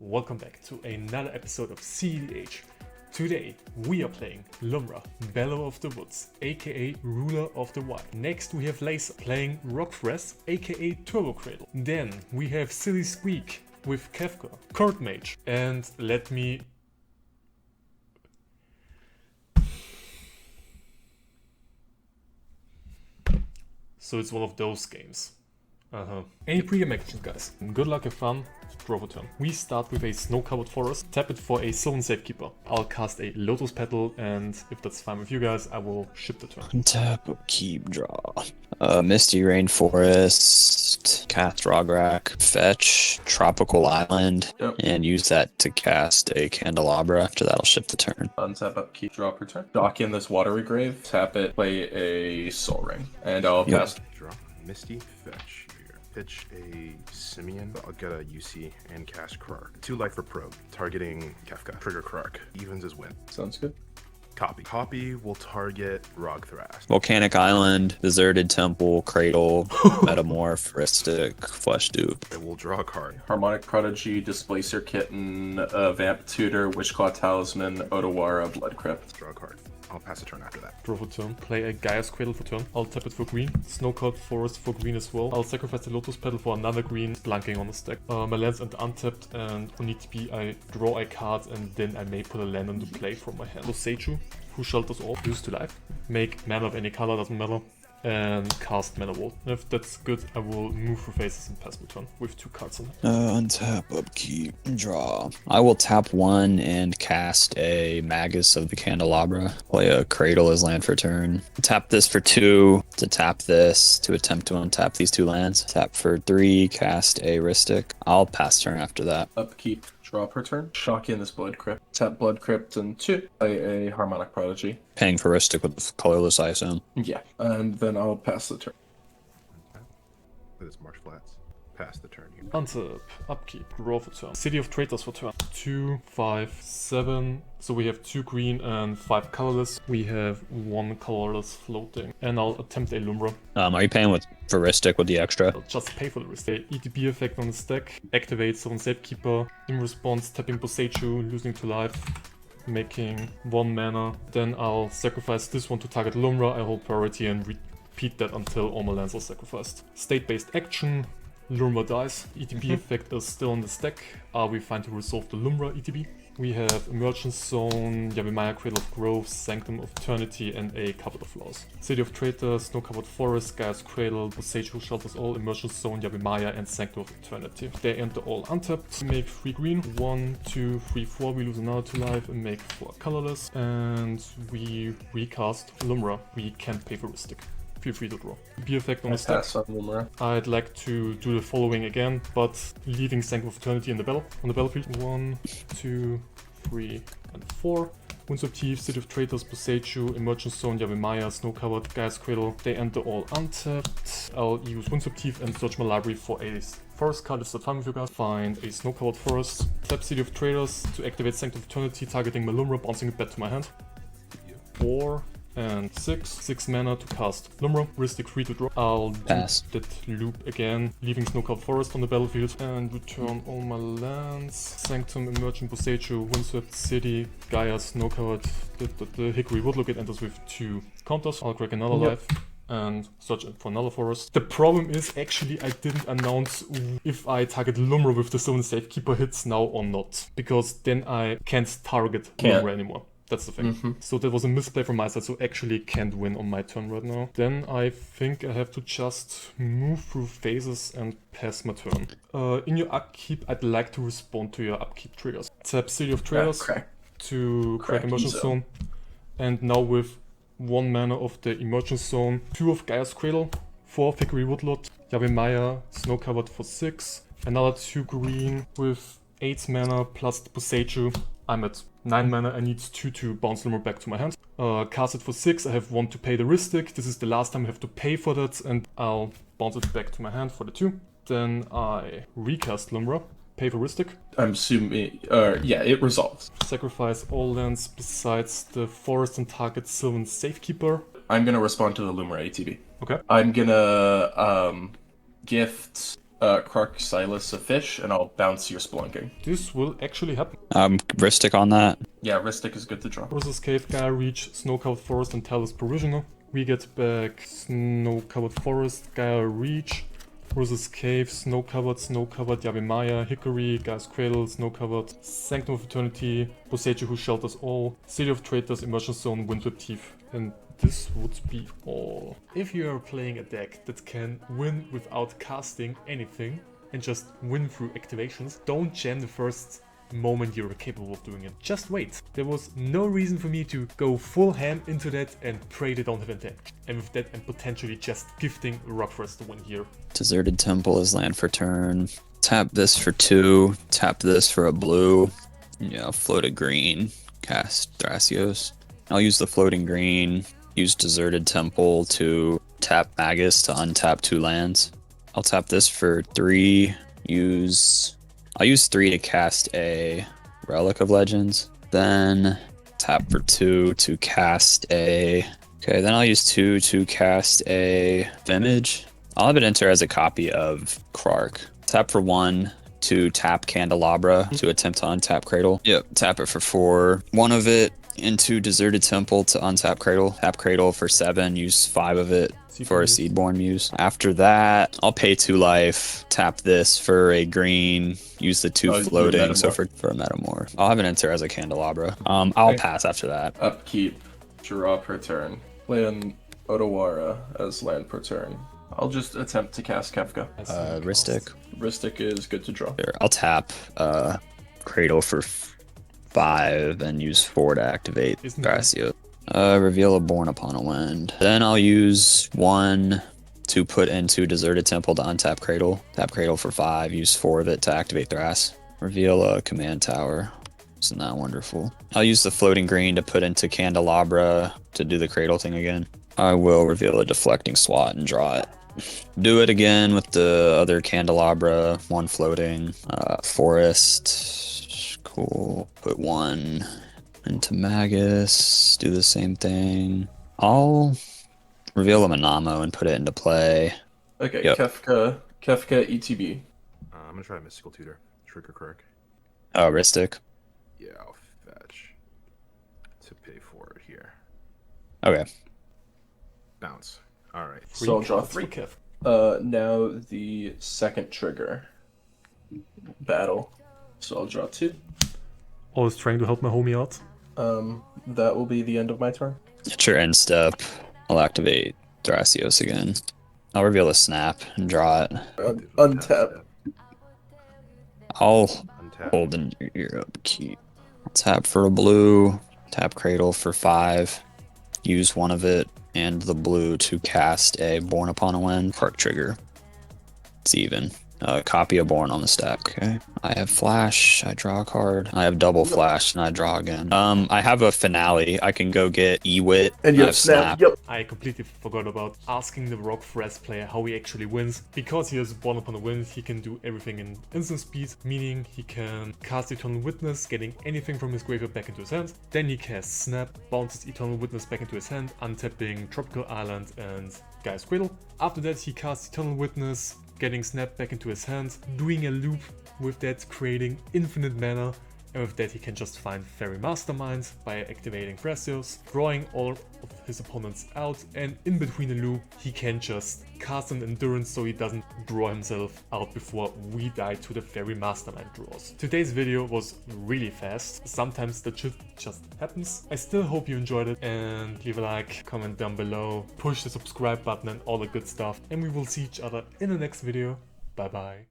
Welcome back to another episode of CDH. Today we are playing Lumra, Bellow of the Woods, aka Ruler of the Wild. Next we have Laser playing Rograkh, aka Turbo Cradle. Then we have Silly Squeak with Kefka, Court Mage, and let me... So it's one of those games. Any pre-game actions, guys. Good luck and fun. Draw for turn. We start with a snow-covered forest. Tap it for a Sylvan Safekeeper. I'll cast a Lotus Petal, and if that's fine with you guys, I will ship the turn. Tap, keep, draw. Misty Rainforest, cast Rograkh, fetch Tropical Island, and use that to cast a Candelabra. After that, I'll ship the turn. Untap, upkeep, draw per turn. Dock in this Watery Grave, tap it, play a Soul Ring, and I'll pass. Draw Misty, fetch. Pitch a Simian. I'll get a UC and cast Krark. 2 life for probe, targeting Kefka. Trigger Krark. Evens is win. Sounds good. Copy. Copy will target Rograkh. Volcanic Island, Deserted Temple, Cradle, Metamorph, Flesh Dupe. It will draw a card. Harmonic Prodigy, Displacer Kitten, Vamp Tutor, Witchclaw Talisman, Otawara, Blood Crypt. Draw a card. I'll pass a turn after that. Draw for turn. Play a Gaia's Cradle for turn. I'll tap it for green. Snow-covered forest for green as well. I'll sacrifice the Lotus Petal for another green, blanking on the stack. My lands and untapped, and on ETB I draw a card and then I may put a land into play from my hand. Seiju, who shelters all, use to life. Make mana of any color, doesn't matter. And cast Mana Vault. If that's good, I will move for faces and pass my turn with 2 cards on it. Untap, upkeep, draw. I will tap 1 and cast a Magus of the Candelabra. Play a Cradle as land for turn. Tap this for 2 to tap this to attempt to untap these 2 lands. Tap for 3, cast a Ristic. I'll pass turn after that. Upkeep, draw per turn. Shock in this Blood Crypt. Tap Blood Crypt and 2. Play a Harmonic Prodigy. Paying for Ristic with colorless, I assume. Yeah, and then I'll pass the turn. With its Marsh Flats. Pass the turn here. Untap, upkeep, draw for turn. City of Traitors for turn. 2, 5, 7. So we have 2 green and 5 colorless. We have 1 colorless floating. And I'll attempt a Lumra. Are you paying for Ristic with the extra? I'll just pay for the risk. A ETB effect on the stack. Activate Sylvan Safekeeper. In response, tapping Seiju, losing to life. Making 1 mana. Then I'll sacrifice this one to target Lumra. I hold priority and repeat that until all my lands are sacrificed. State-based action. Lumra dies. ETB effect is still on the stack. Are we fine to resolve the Lumra ETB? We have Emergence Zone, Yavimaya Cradle of Growth, Sanctum of Eternity, and a Cupboard of Laws. City of Traitors, Snow-covered Forest, Gaia's Cradle, Sage shelters all, Emergence Zone, Yavimaya, and Sanctum of Eternity. They enter all untapped. Make 3 green. 1, 2, 3, 4. We lose another 2 life and make 4 colorless. And we recast Lumra. We can't pay for Ristic. Feel free to draw. B effect on the stack. Pass on Lumra. I'd like to do the following again, but leaving Sanctum of Eternity on the battlefield. 1, 2, 3, and 4. Windswept Thief, City of Traitors, Seiju, Emergence Zone, Yavimaya, Snow-covered, Gaia's Cradle. They enter all untapped. I'll use Windswept Thief and search my library for a forest card. Is that fine with you guys? Find a Snow-covered forest. Tap City of Traitors to activate Sanctum of Eternity, targeting my Lumra, bouncing it back to my hand. 4 and 6 mana to cast Lumra. Ristic 3 to draw. I'll do that loop again, leaving Snow-covered forest on the battlefield and return all my lands. Sanctum, Emergent Seiju, Windswept City, Gaia, Snow-covered, the Hickory Woodlook. It enters with 2 counters. I'll crack another life and search for another forest. The problem is actually I didn't announce if I target Lumra with the Sylvan Safekeeper hits now or not, because then I can't target Lumra anymore. That's the thing. So that was a misplay from my side, so actually can't win on my turn right now. Then I think I have to just move through phases and pass my turn. In your upkeep, I'd like to respond to your upkeep triggers. Tap City of Traitors to crack Emergence Zone. And now with 1 mana of the Emergence Zone, 2 of Gaia's Cradle, 4 of Hickory Woodlot, Yavimaya, Snow-covered for 6, another 2 green with 8 mana plus the Seiju. I'm at 9 mana, I need 2 to bounce Lumra back to my hand. Cast it for 6, I have 1 to pay the Ristic. This is the last time I have to pay for that, and I'll bounce it back to my hand for the 2. Then I recast Lumra, pay for Ristic. I'm assuming, yeah, it resolves. Sacrifice all lands besides the forest and target Sylvan Safekeeper. I'm gonna respond to the Lumra ATB. Okay. I'm gonna gift Krark, Silas a fish, and I'll bounce your Splunking. This will actually happen. Ristic on that. Yeah, Ristic is good to draw. Versus Kefka, reach Snow-Covered Forest and Talus Provisioner. We get back Snow-Covered Forest, Gaia Reach. Versus Cave, Snow-Covered, Yavimaya, Hickory, Gaia's Cradle, Snow-Covered, Sanctum of Eternity, Boseiju who shelters all, City of Traitors, Immersion Zone, Windwhip Teeth. And this would be all. If you are playing a deck that can win without casting anything and just win through activations, don't jam the first moment you're capable of doing it. Just wait. There was no reason for me to go full ham into that and pray they don't have intent. And with that, I'm potentially just gifting Rock Forest the win here. Deserted Temple is land for turn. Tap this for 2. Tap this for a blue. Yeah, float a green. Cast Thrasios. I'll use the floating green. Use Deserted Temple to tap Magus to untap 2 lands. I'll tap this for 3. I'll use 3 to cast a Relic of Legends. Then tap for 2 to cast a... Okay, then I'll use 2 to cast a Image. I'll have it enter as a copy of Krark. Tap for 1 to tap Candelabra to attempt to untap Cradle. Yep, tap it for 4. 1 of it into Deserted Temple to untap Cradle. Tap Cradle for 7, use 5 of it for a Seedborn Muse. After that, I'll pay 2 life, tap this for a green, use the 2 floating, so for a Metamorph. I'll have it enter as a Candelabra. I'll pass after that. Upkeep, draw per turn. Play an Otawara as land per turn. I'll just attempt to cast Kefka. Ristic. Ristic is good to draw. Here, I'll tap Cradle for 5 and use 4 to activate Thrasios. Reveal a Born Upon a Wind. Then I'll use 1 to put into Deserted Temple to untap Cradle. Tap Cradle for 5, use 4 of it to activate Thras. Reveal a Command Tower. Isn't that wonderful? I'll use the floating green to put into Candelabra to do the Cradle thing again. I will reveal a Deflecting Swat and draw it. Do it again with the other Candelabra, 1 floating, Forest, cool, put 1 into Magus, do the same thing. I'll reveal a Manamo and put it into play. Okay, yep. Kefka ETB. I'm gonna try a Mystical Tutor, Trigger Krark. Oh, Ristic. Yeah, I'll fetch to pay for it here. Okay. Bounce. All right. So I'll draw 3. Now the second trigger. Battle. So I'll draw 2. Always trying to help my homie out. That will be the end of my turn. At your end step, I'll activate Thrasios again. I'll reveal a Snap and draw it. Untap. I'll hold in your upkeep. Tap for a blue, tap Cradle for 5, use 1 of it and the blue to cast a Born Upon a Wind, Krark trigger. It's even. Copy of Born on the stack. Okay. I have Flash, I draw a card. I have double Flash and I draw again. I have a Finale. I can go get Ewit. And you have Snap. Yep. I completely forgot about asking the Rock Forest player how he actually wins. Because he has Born Upon a Wind, he can do everything in instant speed, meaning he can cast Eternal Witness, getting anything from his graveyard back into his hand. Then he casts Snap, bounces Eternal Witness back into his hand, untapping Tropical Island and Gaia's Cradle. After that, he casts Eternal Witness, getting Snap back into his hands, doing a loop with that, creating infinite mana, and with that he can just find Fairy Mastermind by activating Thrasios, drawing all of his opponents out, and in between the loop he can just cast an Endurance so he doesn't draw himself out before we die to the Fairy Mastermind draws. Today's video was really fast, sometimes that shit just happens. I still hope you enjoyed it, and leave a like, comment down below, push the subscribe button and all the good stuff, and we will see each other in the next video. Bye bye.